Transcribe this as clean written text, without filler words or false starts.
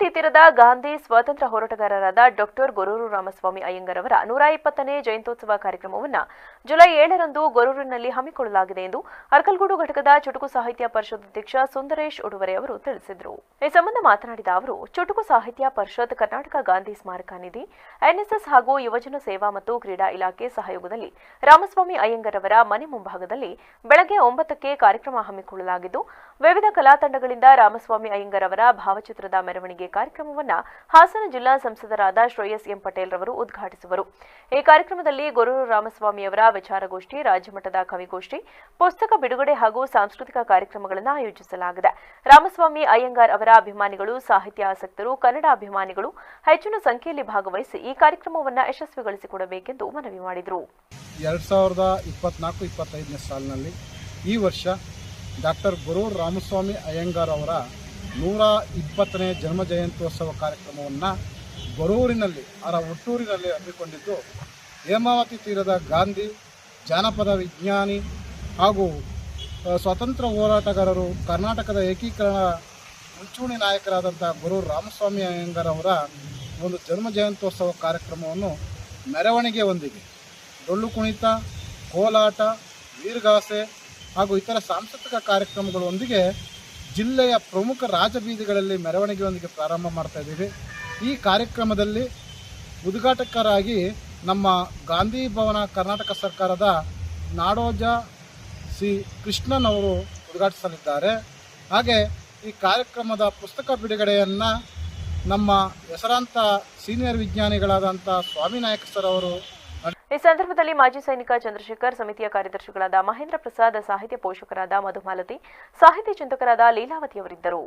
ಹೇಮಾವತಿ ತೀರದ ಗಾಂಧಿ ಸ್ವಾತಂತ್ರ್ಯ ಹೋರಾಟಗಾರರಾದ ಡಾಕ್ಟರ್ ಗೊರೂರು ರಾಮಸ್ವಾಮಿ ಅಯ್ಯಂಗಾರ್ ಅವರ 120ನೇ ಜಯಂತ್ಯೋತ್ಸವ ಕಾರ್ಯಕ್ರಮವನ್ನು ಜುಲೈ 7ರಂದು ಗೊರೂರಿನಲ್ಲಿ ಹಮ್ಮಿಕೊಳ್ಳಲಾಗಿದೆ ಎಂದು ಅರ್ಕಲ್ಗೂಡು ಘಟಕದ ಚುಟುಕು ಸಾಹಿತ್ಯ ಪರಿಷತ್ ಅಧ್ಯಕ್ಷ ಸುಂದರೇಶ್ ಉಡುವರೆ ಅವರು ತಿಳಿಸಿದರು. ಈ ಸಂಬಂಧ ಮಾತನಾಡಿದ ಅವರು, ಚುಟುಕು ಸಾಹಿತ್ಯ ಪರಿಷತ್, ಕರ್ನಾಟಕ ಗಾಂಧಿ ಸ್ಮಾರಕ ನಿಧಿ, ಎನ್ಎಸ್ಎಸ್ ಹಾಗೂ ಯುವಜನ ಸೇವಾ ಮತ್ತು ಕ್ರೀಡಾ ಇಲಾಖೆ ಸಹಯೋಗದಲ್ಲಿ ರಾಮಸ್ವಾಮಿ ಅಯ್ಯಂಗಾರ್ ಅವರ ಮನೆ ಮುಂಭಾಗದಲ್ಲಿ ಬೆಳಗ್ಗೆ 9ಕ್ಕೆ ಕಾರ್ಯಕ್ರಮ ಹಮ್ಮಿಕೊಳ್ಳಲಾಗಿದ್ದು, ವಿವಿಧ ಕಲಾ ತಂಡಗಳಿಂದ ರಾಮಸ್ವಾಮಿ ಅಯ್ಯಂಗಾರ್ ಅವರ ಭಾವಚಿತ್ರದ ಮೆರವಣಿಗೆ ಕಾರ್ಯಕ್ರಮವನ್ನು ಹಾಸನ ಜಿಲ್ಲಾ ಸಂಸದರಾದ ಶ್ರೇಯಸ್ ಎಂ ಪಟೇಲ್ ರವರು ಉದ್ಘಾಟಿಸುವರು. ಈ ಕಾರ್ಯಕ್ರಮದಲ್ಲಿ ಗೊರೂರು ರಾಮಸ್ವಾಮಿಯವರ ವಿಚಾರಗೋಷ್ಠಿ, ರಾಜ್ಯಮಟ್ಟದ ಕವಿಗೋಷ್ಠಿ, ಪುಸ್ತಕ ಬಿಡುಗಡೆ ಹಾಗೂ ಸಾಂಸ್ಕೃತಿಕ ಕಾರ್ಯಕ್ರಮಗಳನ್ನು ಆಯೋಜಿಸಲಾಗಿದೆ. ರಾಮಸ್ವಾಮಿ ಅಯ್ಯಂಗಾರ್ ಅವರ ಅಭಿಮಾನಿಗಳು, ಸಾಹಿತ್ಯ ಆಸಕ್ತರು, ಕನ್ನಡ ಅಭಿಮಾನಿಗಳು ಹೆಚ್ಚಿನ ಸಂಖ್ಯೆಯಲ್ಲಿ ಭಾಗವಹಿಸಿ ಈ ಕಾರ್ಯಕ್ರಮವನ್ನು ಯಶಸ್ವಿಗೊಳಿಸಿಕೊಡಬೇಕೆಂದು ಮನವಿ ಮಾಡಿದರು. 2024-25ನೇ ಸಾಲಿನಲ್ಲಿ ಈ ವರ್ಷ ಡಾಕ್ಟರ್ ಗೊರೂರು ರಾಮಸ್ವಾಮಿ ಅಯ್ಯಂಗಾರ್ ಅವರ 120ನೇ ಜನ್ಮ ಜಯಂತ್ಯೋತ್ಸವ ಕಾರ್ಯಕ್ರಮವನ್ನು ಗೊರೂರಿನಲ್ಲಿ ಹುಟ್ಟೂರಿನಲ್ಲಿ ಹಮ್ಮಿಕೊಂಡಿದ್ದು, ಹೇಮಾವತಿ ತೀರದ ಗಾಂಧಿ, ಜಾನಪದ ವಿಜ್ಞಾನಿ ಹಾಗೂ ಸ್ವಾತಂತ್ರ್ಯ ಹೋರಾಟಗಾರರು, ಕರ್ನಾಟಕದ ಏಕೀಕರಣ ಮುಂಚೂಣಿ ನಾಯಕರಾದಂಥ ಗೊರೂರು ರಾಮಸ್ವಾಮಿ ಅಯ್ಯಂಗಾರ್ ಅವರ ಒಂದು ಜನ್ಮ ಜಯಂತ್ಯೋತ್ಸವ ಕಾರ್ಯಕ್ರಮವನ್ನು ಮೆರವಣಿಗೆಯೊಂದಿಗೆ ಡೊಳ್ಳು ಕುಣಿತ, ಕೋಲಾಟ, ವೀರಗಾಸೆ ಹಾಗೂ ಇತರ ಸಾಂಸ್ಕೃತಿಕ ಕಾರ್ಯಕ್ರಮಗಳೊಂದಿಗೆ ಜಿಲ್ಲೆಯ ಪ್ರಮುಖ ರಾಜಬೀದಿಗಳಲ್ಲಿ ಮೆರವಣಿಗೆಯೊಂದಿಗೆ ಪ್ರಾರಂಭ ಮಾಡ್ತಾ ಇದ್ದೀವಿ. ಈ ಕಾರ್ಯಕ್ರಮದಲ್ಲಿ ಉದ್ಘಾಟಕರಾಗಿ ನಮ್ಮ ಗಾಂಧಿ ಭವನ ಕರ್ನಾಟಕ ಸರ್ಕಾರದ ನಾಡೋಜ ಸಿ ಕೃಷ್ಣನ್ ಅವರು ಉದ್ಘಾಟಿಸಲಿದ್ದಾರೆ. ಹಾಗೆ ಈ ಕಾರ್ಯಕ್ರಮದ ಪುಸ್ತಕ ಬಿಡುಗಡೆಯನ್ನು ನಮ್ಮ ಹೆಸರಾಂತ ಸೀನಿಯರ್ ವಿಜ್ಞಾನಿಗಳಾದಂಥ ಸ್ವಾಮಿನಾಯಕ್ ಸರ್ ಅವರು. ಈ ಸಂದರ್ಭದಲ್ಲಿ ಮಾಜಿ ಸೈನಿಕ ಚಂದ್ರಶೇಖರ್, ಸಮಿತಿಯ ಕಾರ್ಯದರ್ಶಿಗಳಾದ ಮಹೇಂದ್ರ ಪ್ರಸಾದ್, ಸಾಹಿತ್ಯ ಪೋಷಕರಾದ ಮಧುಮಾಲತಿ, ಸಾಹಿತ್ಯ ಚಿಂತಕರಾದ ಲೀಲಾವತಿಯವರಿದ್ದರು.